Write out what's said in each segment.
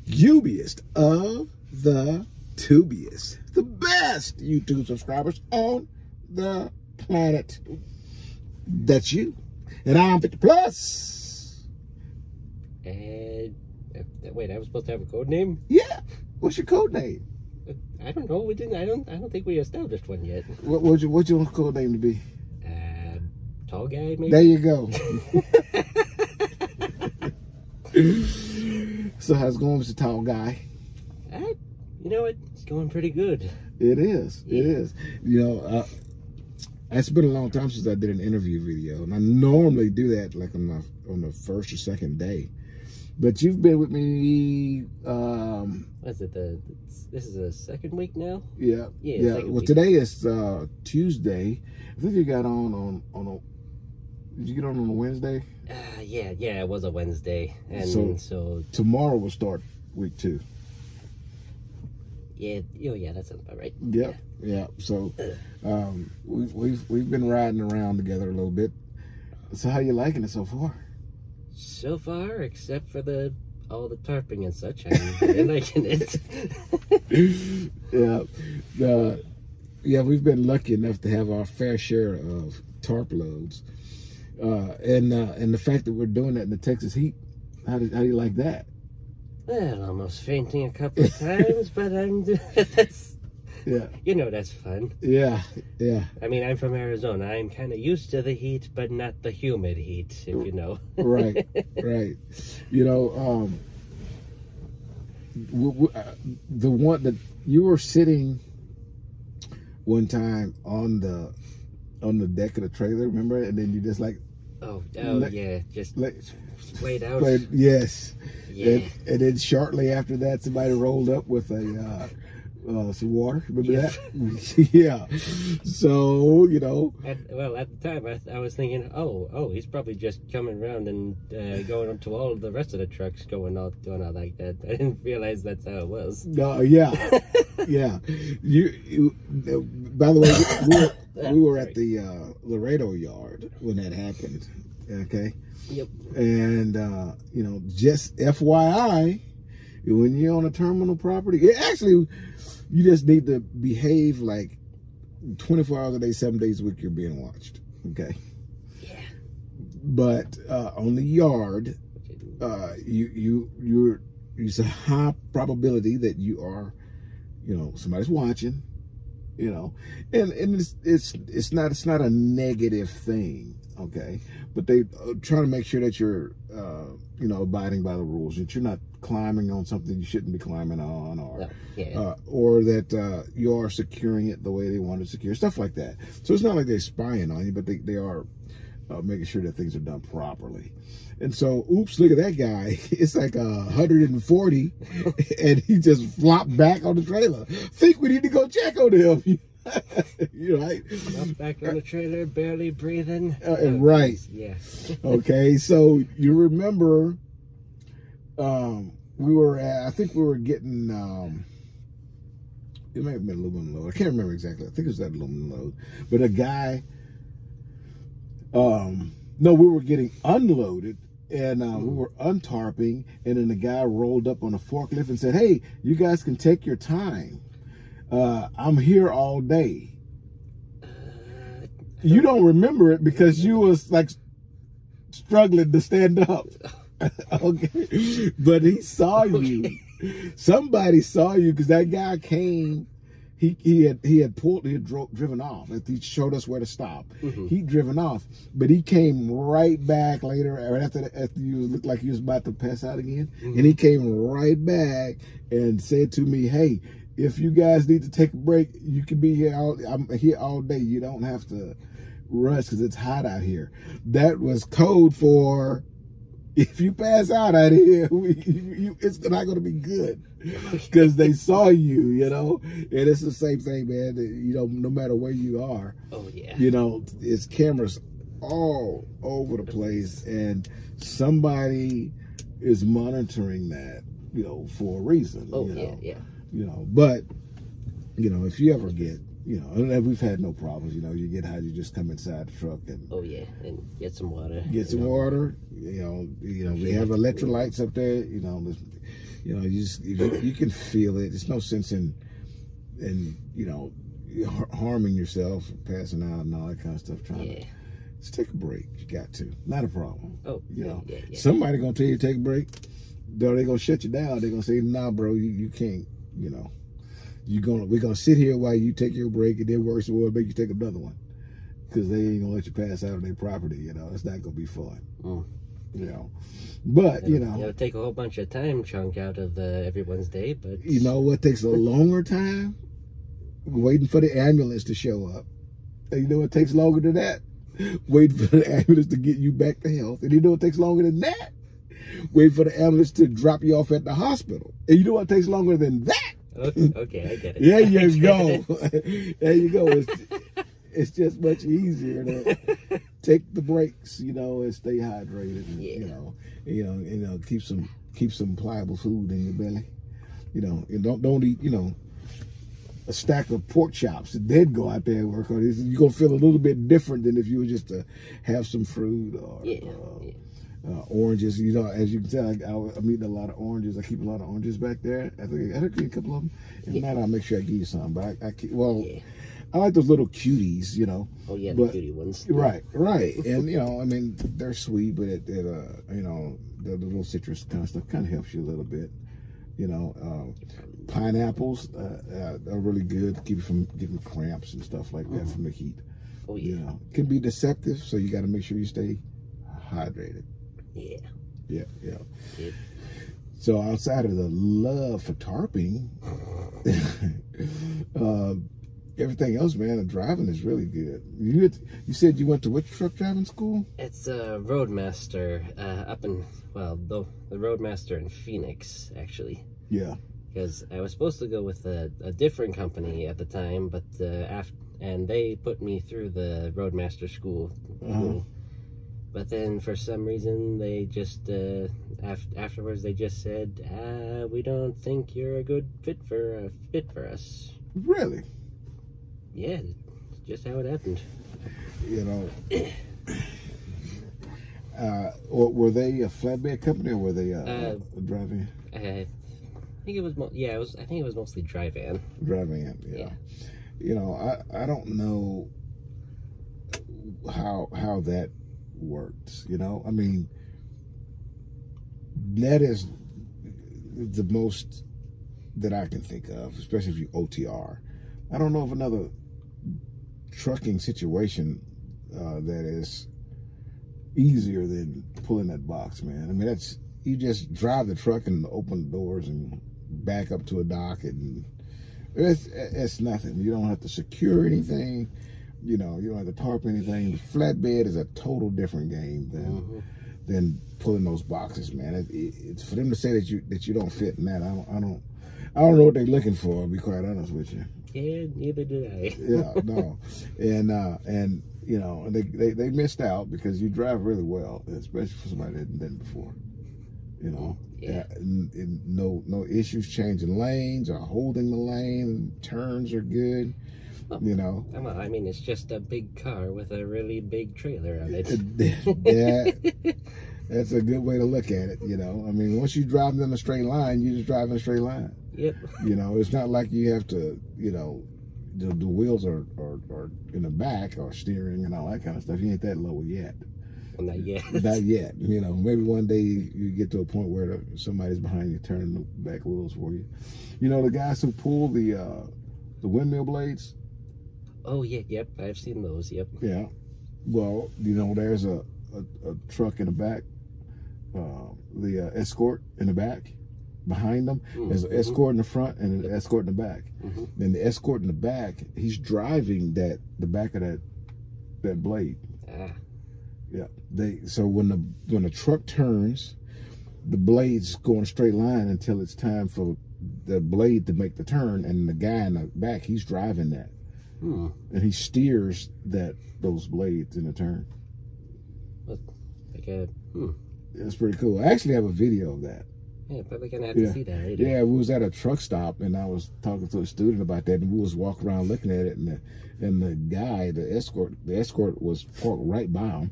Ubiest of the tubiest, the best YouTube subscribers on the planet. That's you. And I'm 50 plus. And wait, I was supposed to have a code name? Yeah. What's your code name? I don't know. We didn't. I don't think we established one yet. What's your code name to be? Tall guy, maybe. There you go. So how's it going, Mr. Tall Guy? You know what? It's going pretty good. It is. Yeah. It is. You know, it's been a long time since I did an interview video, and I normally do that like on the first or second day. But you've been with me. What's it? This is the second week now. Yeah. Yeah. Well, week. Today is Tuesday. I think you got on a. Did you get on a Wednesday? Yeah. It was a Wednesday, and so tomorrow will start week 2. Yeah. That sounds about right. Yep. Yeah. So, we've been riding around together a little bit. So how you liking it so far? So far, except for all the tarping and such, I'm really liking it. Yeah, we've been lucky enough to have our fair share of tarp loads, and the fact that we're doing that in the Texas heat. How do you like that? Well, almost fainting a couple of times, but that's. Yeah. You know, that's fun. Yeah. I mean, I'm from Arizona. I'm kind of used to the heat, but not the humid heat, if you know. Right. You know, the one that you were sitting one time on the deck of the trailer, remember? And then you just like... yeah, just swayed out. Yes. Yeah. And then shortly after that, somebody rolled up with some water. Remember that? Yeah. So, you know. At the time, I was thinking, oh, he's probably just coming around and going up to all of the rest of the trucks doing all like that. I didn't realize that's how it was. No, yeah. Yeah. You by the way, we were at the Laredo yard when that happened. Okay. Yep. And, you know, just FYI, when you're on a terminal property, you just need to behave like 24 hours a day, 7 days a week, you're being watched. Okay. Yeah. But on the yard, it's a high probability that you are, you know, somebody's watching, you know, and it's not a negative thing. Okay. But they try to make sure that you're, you know, abiding by the rules, that you're not climbing on something you shouldn't be climbing on, or that you are securing it the way they want to secure, stuff like that. So it's not like they're spying on you, but they are making sure that things are done properly. And so, oops, look at that guy. It's like 140, and he just flopped back on the trailer. Think we need to go check on him. You're right. Flopped back on the trailer, barely breathing. Right. Yeah. Okay, so you remember I think we were getting, it may have been aluminum load. I can't remember exactly. I think it was that aluminum load. But a guy, no, we were getting unloaded, and we were untarping, and then the guy rolled up on a forklift and said, hey, you guys can take your time. I'm here all day. You don't remember it because you was like struggling to stand up. Okay. But he saw you. Somebody saw you because that guy came. He had driven off. He showed us where to stop. He'd driven off, but he came right back later, right after you looked like you was about to pass out again, and he came right back and said to me, hey, if you guys need to take a break, you can be here. I'm here all day. You don't have to rush because it's hot out here. That was code for, if you pass out here, it's not going to be good because they saw you, you know. And it's the same thing, man. You know, no matter where you are, you know, it's cameras all over the place, and somebody is monitoring that, you know, for a reason. You know, but, you know, if you ever get, you know, and we've had no problems, you know, you get how you just come inside the truck and... and get some water. Get some water, you know, we have electrolytes up there, you know, You know, you can feel it. There's no sense in you know, harming yourself, passing out, and all that kind of stuff. Trying to just take a break. You got to. Not a problem. Oh, you know, yeah. somebody gonna tell you to take a break. Though they gonna shut you down. They're gonna say, "Nah, bro, you can't." You know, we're gonna sit here while you take your break, and then worse, we'll make you take another one because they ain't gonna let you pass out on their property. You know, it's not gonna be fun. You know, but it'll take a whole bunch of time chunk out of everyone's day. But you know what takes a longer time? Waiting for the ambulance to show up. And you know what takes longer than that? Waiting for the ambulance to get you back to health. And you know what takes longer than that? Waiting for the ambulance to drop you off at the hospital. And you know what takes longer than that? Okay, I get it. There you go. There you go. It's just much easier to take the breaks, you know, and stay hydrated. And, you know, keep some pliable food in your belly. You know, and don't eat, you know, a stack of pork chops and then go out there and work on it. You're gonna feel a little bit different than if you were just to have some fruit or oranges. You know, as you can tell, I'm eating a lot of oranges. I keep a lot of oranges back there. I think I eat a couple of them. If not, I'll make sure I give you some. But I keep, I like those little cuties, you know. Oh yeah, the cutie ones. Right. And you know, I mean, they're sweet, but you know, the little citrus kind of stuff kind of helps you a little bit. You know, pineapples are really good to keep you from getting cramps and stuff like that from the heat. Oh yeah. You know, can be deceptive, so you got to make sure you stay hydrated. Yeah. So outside of the love for tarping, everything else, man, the driving is really good. You said you went to which truck driving school? It's Roadmaster up in, well, the Roadmaster in Phoenix, actually. Yeah. Because I was supposed to go with a different company at the time, but and they put me through the Roadmaster school. But then for some reason they just afterwards they just said, we don't think you're a good fit for us. Really? Yeah, just how it happened. You know, were they a flatbed company or were they driving? I think it was. I think it was mostly dry van. Dry van, yeah. You know, I don't know how that works. You know, I mean, that is the most that I can think of, especially if you OTR. I don't know of another trucking situation that is easier than pulling that box, man. I mean, you just drive the truck and open the doors and back up to a dock, and it's nothing. You don't have to secure anything. You know, you don't have to tarp anything. The flatbed is a total different game than pulling those boxes, man. It's for them to say that you don't fit in that. I don't know what they're looking for, to be quite honest with you. Yeah, neither did I. Yeah, no, and you know, they missed out because you drive really well, especially for somebody that hadn't been before. You know, and no issues changing lanes or holding the lane. Turns are good. You know, I mean, it's just a big car with a really big trailer on it. That's a good way to look at it. You know, I mean, once you drive in a straight line, you just drive in a straight line. Yep. You know, it's not like you have to, you know, the wheels are in the back or steering and all that kind of stuff. You ain't that low yet. Well, not yet. Not yet. You know, maybe one day you get to a point where somebody's behind you turning the back wheels for you. You know, the guys who pull the windmill blades. Oh yeah, yep. I've seen those. Yep. Yeah. Well, you know, there's a truck in the back, the Escort in the back. Behind them, there's an Escort in the front and an Escort in the back. And the Escort in the back, he's driving the back of that blade. Yeah. So when the truck turns, the blades go in a straight line until it's time for the blade to make the turn, and the guy in the back, he's driving that. And he steers those blades in the turn. It's pretty cool. I actually have a video of that. Yeah, probably gonna have to see that later. Yeah, we was at a truck stop and I was talking to a student about that, and we was walking around looking at it, and the guy, the escort was parked right by him,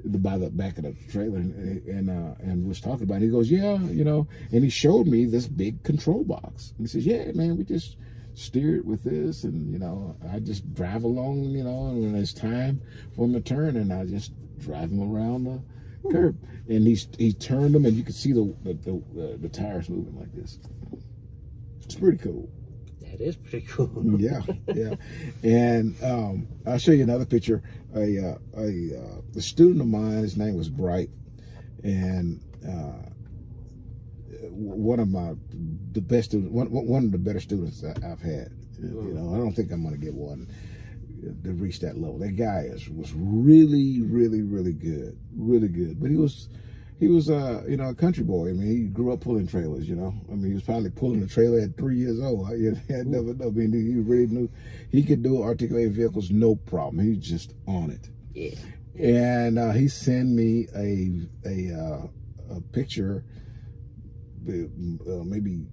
by the back of the trailer, and was talking about it. He goes, yeah, you know, and he showed me this big control box. He says, yeah, man, we just steer it with this, and you know, I just drive along, you know, and when it's time for him to turn, and I just drive him around the curb. And he turned them, and you could see the tires moving like this. It's pretty cool. That is pretty cool. Yeah, yeah. And I'll show you another picture. A student of mine, his name was Bright, and one of the better students I've had. You know, I don't think I'm going to get one to reach that level. That guy was really, really, really good, really good. But he was you know, a country boy. I mean, he grew up pulling trailers, you know. I mean, he was probably pulling a trailer at 3 years old. I never know. I mean, he really knew he could do articulated vehicles, no problem. He was just on it. Yeah. And he sent me a picture, maybe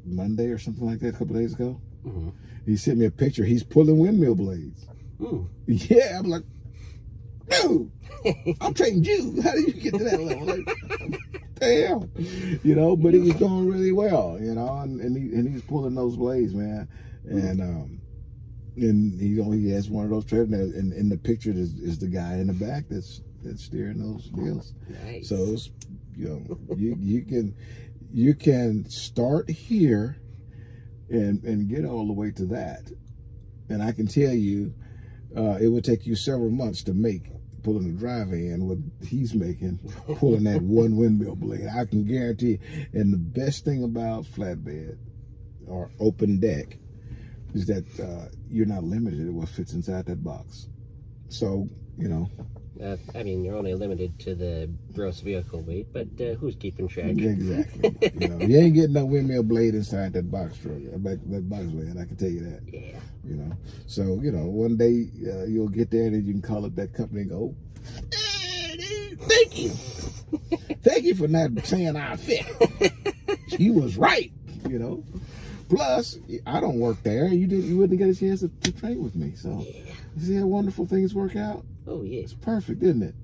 Monday or something like that, a couple days ago. Mm-hmm. He sent me a picture. He's pulling windmill blades. Yeah, I'm like, dude, I'm trading you. How did you get to that level? Like, damn, you know. But he was doing really well, you know, and he's pulling those blades, man. And he has one of those trailers, and in the picture is the guy in the back that's steering those deals. Nice. So it's, you know, you can start here and get all the way to that. And I can tell you, it would take you several months to make pulling the driver in what he's making, pulling that one windmill blade. I can guarantee. And the best thing about flatbed or open deck is that you're not limited to what fits inside that box. So, you know. I mean, you're only limited to the gross vehicle weight, but who's keeping track? Exactly. You know, you ain't getting no windmill blade inside that box truck, that box blade. I can tell you that. Yeah. You know, so you know, one day you'll get there, and then you can call up that company and go, hey, "Thank you, thank you for not saying I fit. You was right." You know. Plus, I don't work there. You wouldn't get a chance to train with me. So, yeah. You see how wonderful things work out? Oh, yeah. It's perfect, isn't it?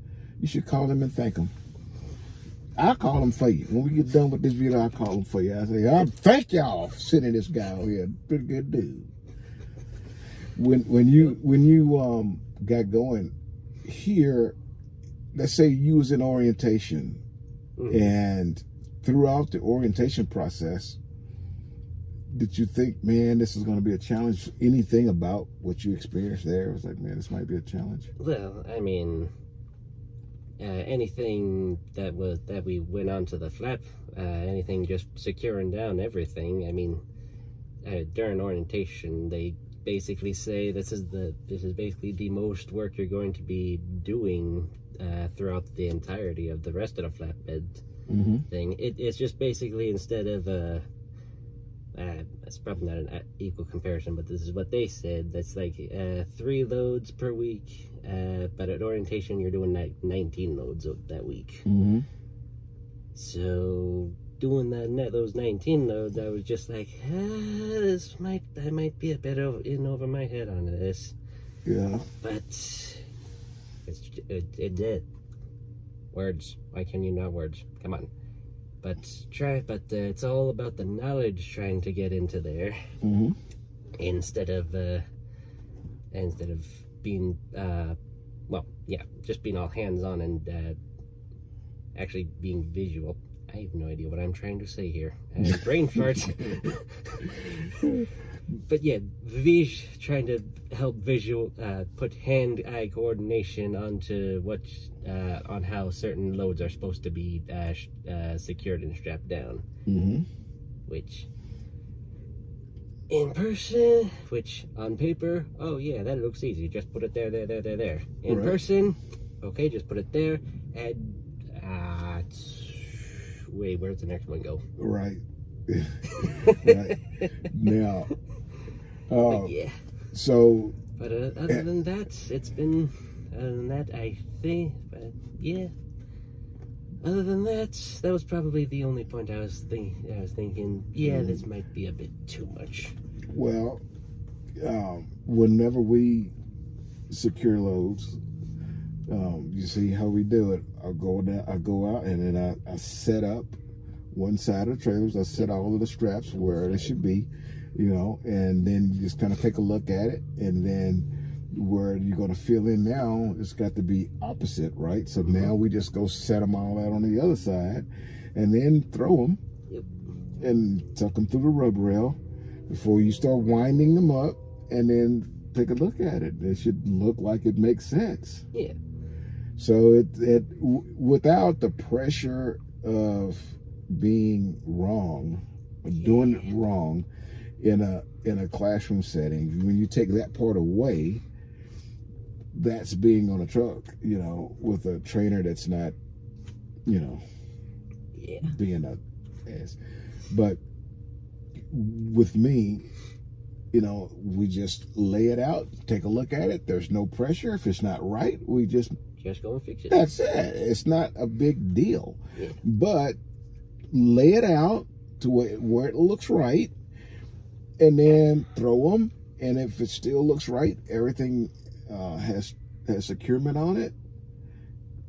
You should call them and thank them. I'll call them for you. When we get done with this video, I'll call them for you. I say, thank y'all for sending this guy over here. Pretty good dude. When you got going here, let's say you was in orientation, and throughout the orientation process, did you think, man, this is going to be a challenge? Anything about what you experienced there was like, man, this might be a challenge? Well, I mean, anything that we went onto the flap, anything just securing down everything. I mean, during orientation, they basically say this is basically the most work you're going to be doing throughout the entirety of the rest of the flatbed thing. It's just basically, instead of it's probably not an equal comparison, but this is what they said. That's like 3 loads per week, but at orientation you're doing 19 loads that week. So doing those 19 loads, I was just like, I might be a bit in over my head on this. Yeah. But it did. Words. Why can you not words? Come on. But it's all about the knowledge trying to get into there, instead of being just being all hands-on and actually being visual. I have no idea what I'm trying to say here. Brain farts. But yeah, trying to help put hand-eye coordination onto on how certain loads are supposed to be secured and strapped down. Which in person, which on paper, oh yeah, that looks easy. Just put it there. In person, okay, just put it there. And wait, where's the next one go? Right. Right. Now. Yeah. So. But other than that, I think. But yeah. Other than that, that was probably the only point I was thinking. Yeah, this might be a bit too much. Well, whenever we secure loads, You see how we do it. I go out, and then I set up one side of the trailers. I set all of the straps where they should be, and then you just kind of take a look at it, and then where you're going to fill in now, it's got to be opposite, right? So now we just go set them all out on the other side, and then throw them, and tuck them through the rub rail before you start winding them up, and then take a look at it. It should look like it makes sense. Yeah. So without the pressure of being wrong, doing it wrong in a classroom setting, when you take that part away, that's being on a truck, with a trainer that's not, being a ass. But with me, we just lay it out, take a look at it. There's no pressure. If it's not right, we just go and fix it. That's it. It's not a big deal. Yeah. But lay it out to where it looks right, and then throw them. And if it still looks right, everything has securement on it,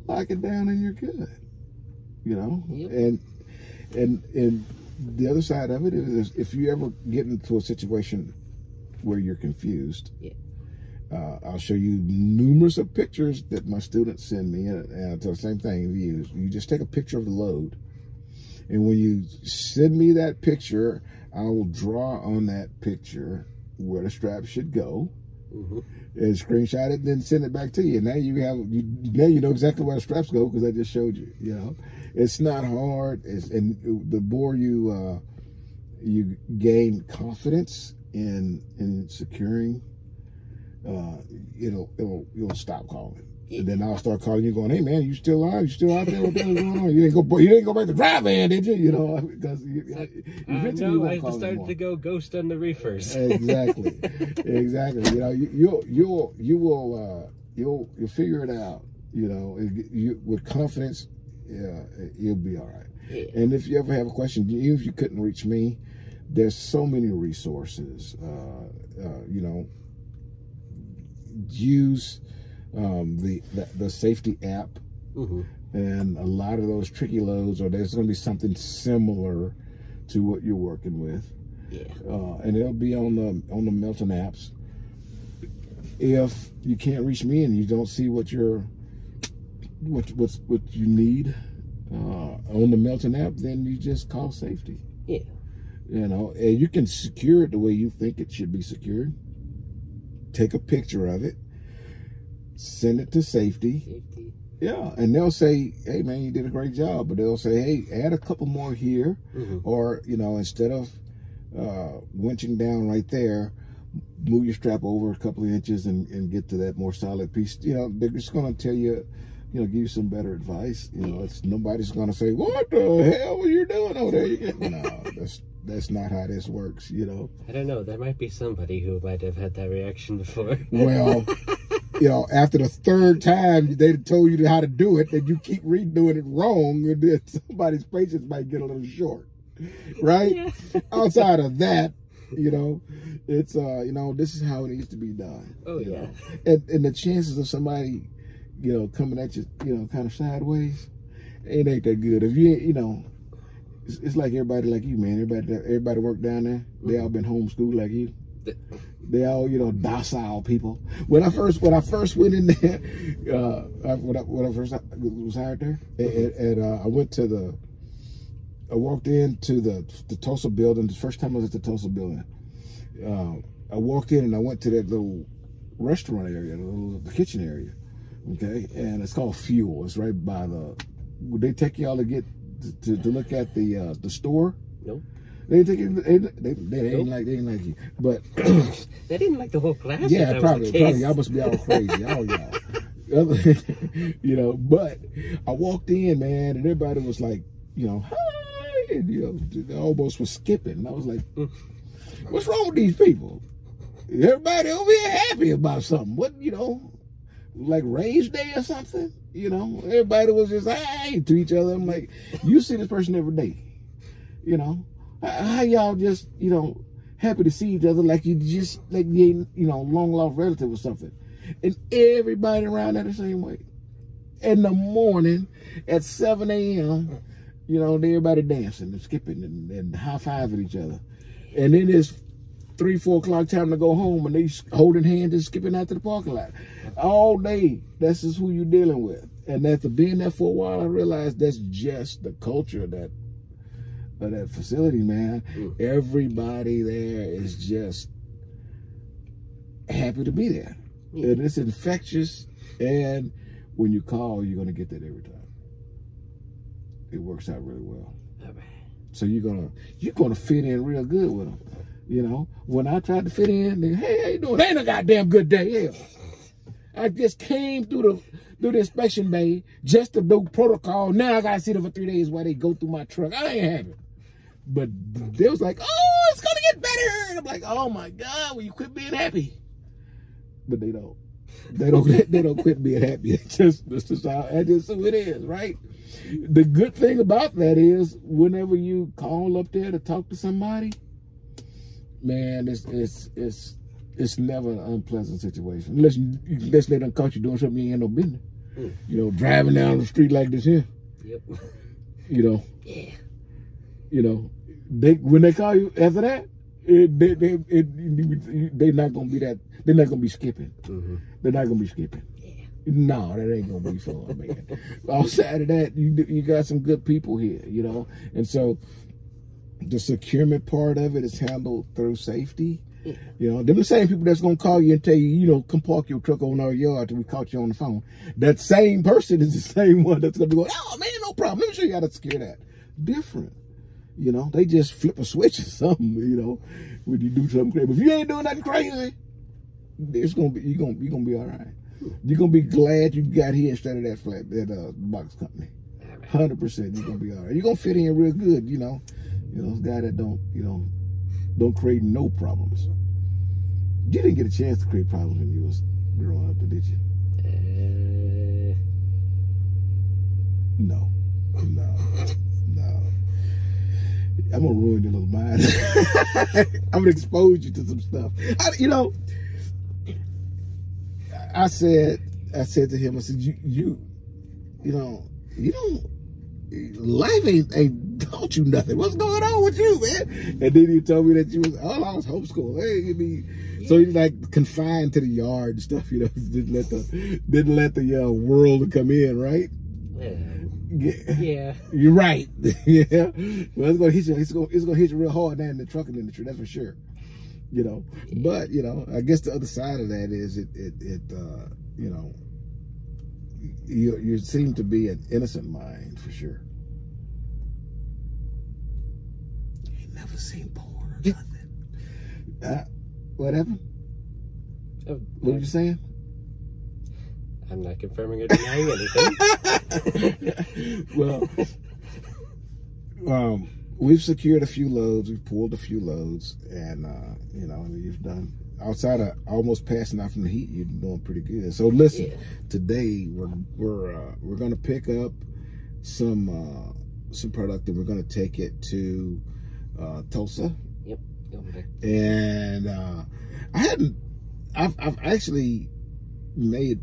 lock it down and you're good. Yep. And the other side of it is, if you ever get into a situation where you're confused, I'll show you numerous of pictures that my students send me, and I'll tell the same thing. You just take a picture of the load, and when you send me that picture, I will draw on that picture where the strap should go, and screenshot it, and then send it back to you. Now you know exactly where the straps go because I just showed you. It's not hard. And the more you gain confidence in securing, you'll stop calling. And then I'll start calling you, going, "Hey man, you still out? You still out there? What the hell's going on? You didn't go back to dry van, did you? Because no, I started to go ghost on the reefers." Exactly. You'll figure it out. With confidence, you'll be all right. Yeah. And if you ever have a question, even if you couldn't reach me, there's so many resources. Use the safety app, and a lot of those tricky loads, or there's going to be something similar to what you're working with. And it'll be on the Melton apps. If you can't reach me and you don't see what you need on the Melton app, then you just call safety. And you can secure it the way you think it should be secured. Take a picture of it, send it to safety. And they'll say, "Hey man, you did a great job," but they'll say, "Hey, add a couple more here," or instead of winching down right there, move your strap over a couple of inches and get to that more solid piece. They're just going to tell you, give you some better advice. Nobody's going to say, "What the hell were you doing over there?" No, that's not how this works. I don't know. There might be somebody who might have had that reaction before. Well, after the third time they told you how to do it, and you keep redoing it wrong, and then somebody's patience might get a little short, right? Outside of that, it's this is how it needs to be done. And the chances of somebody coming at you kind of sideways, it ain't that good. If you it's like everybody like you, man. Everybody work down there. They all been homeschooled like you. They all docile people. When I first went in there, when I first was hired there, and I walked into the Tulsa building. The first time I was at the Tulsa building, I walked in and I went to that little restaurant area, the kitchen area. Okay, and it's called Fuel. It's right by would they take y'all to get to look at the store? Nope. They take you. They didn't like you, but they didn't like the whole class. Yeah, probably y'all must be all crazy, all y'all. But I walked in, man, and everybody was like, "Hi," and, they almost was skipping. And I was like, "What's wrong with these people? Everybody over here happy about something. What, like Raise Day or something? Everybody was just hey to each other." I'm like, you see this person every day, How y'all just, happy to see each other like you ain't, long lost relative or something. And everybody around there the same way. in the morning at 7 a.m., you know, everybody dancing and skipping and high-fiving each other. And then it's 3, 4 o'clock time to go home, and they holding hands and skipping out to the parking lot. All day, that's just who you're dealing with. And after being there for a while, I realized that's just the culture of that facility, man. Everybody there is just happy to be there. And it's infectious, and when you call, you're going to get that every time. It works out really well. All right. So you're gonna fit in real good with them. You know, when I tried to fit in, they, hey, how you doing? Ain't a goddamn good day. Hell, I just came through the inspection bay just to do protocol. Now I gotta sit there for 3 days while they go through my truck. I ain't happy. But they was like, oh, it's gonna get better. And I'm like, oh my God, will you quit being happy? But they don't. They don't quit being happy. That's just who it is, right? The good thing about that is whenever you call up there to talk to somebody, man, it's never an unpleasant situation. Unless they done caught you doing something you ain't no business. You know, driving down the street like this here. Yep. You know. Yeah. You know, when they call you after that, they're not gonna be that. They're not gonna be skipping. They're not gonna be skipping. No, that ain't gonna be fun, man. Outside of that, you got some good people here, you know. And so the securement part of it is handled through safety. You know, they're the same people that's gonna call you and tell you, you know, come park your truck on our yard till we caught you on the phone. That same person is the same one that's gonna be going, oh man, no problem. Let me show you how to secure that. Different. You know, they just flip a switch or something, you know, when you do something crazy. If you ain't doing nothing crazy, you're gonna be all right. You're gonna be glad you got here instead of that box company. 100%, you're gonna be all right. You're gonna fit in real good, you know. You know, those guys that don't create no problems. You didn't get a chance to create problems when you was growing up, did you? No. I'm gonna ruin your little mind. I'm gonna expose you to some stuff. I said to him, I said, you don't, life ain't taught you nothing. What's going on with you, man? And then he told me that I was homeschooled. Hey, so he's like confined to the yard and stuff, you know, didn't let the world come in, right? Yeah. You're right. Yeah. Well, it's gonna hit you. It's gonna hit you real hard down in the trucking industry. That's for sure. You know, but you know, I guess the other side of that is you know, you seem to be an innocent mind for sure. You ain't never seen porn or nothing. What happened? What were you saying? I'm not confirming or denying anything. Well, we've secured a few loads, we've pulled a few loads, and you know, you've done, outside of almost passing out from the heat, you're doing pretty good. So listen, today we're gonna pick up some product, and we're gonna take it to Tulsa. Yep. And I've actually made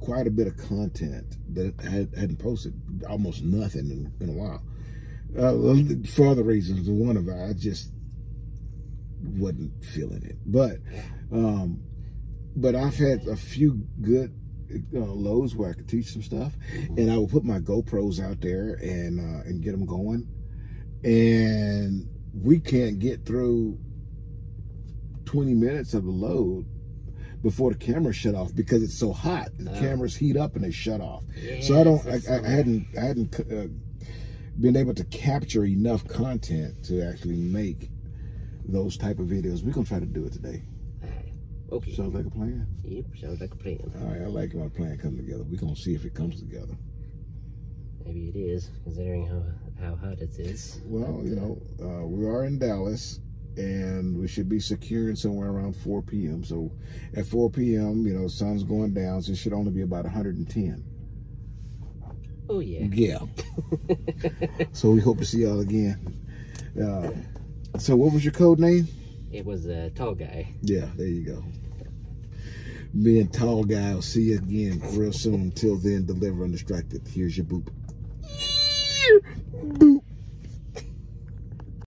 quite a bit of content that I hadn't posted almost nothing in a while. For other reasons. One of it, I just wasn't feeling it. But I've had a few good loads where I could teach some stuff, and I would put my GoPros out there and get them going. And we can't get through 20 minutes of the load before the camera shut off because it's so hot. The cameras heat up and they shut off. Yes, so I hadn't been able to capture enough content to actually make those type of videos. We're gonna try to do it today. Okay. Sounds like a plan? Yep, sounds like a plan. All right, I like when a plan comes together. We're gonna see if it comes together. Maybe it is, considering how hot it is. Well, you know, we are in Dallas, and we should be securing somewhere around 4 p.m. So at 4 p.m., you know, sun's going down, so it should only be about 110. Oh, yeah. Yeah. So we hope to see y'all again. So what was your code name? It was a tall guy. Yeah, there you go. Me and Tall Guy will see you again real soon. Until then, deliver undistracted. Here's your boop. Boop.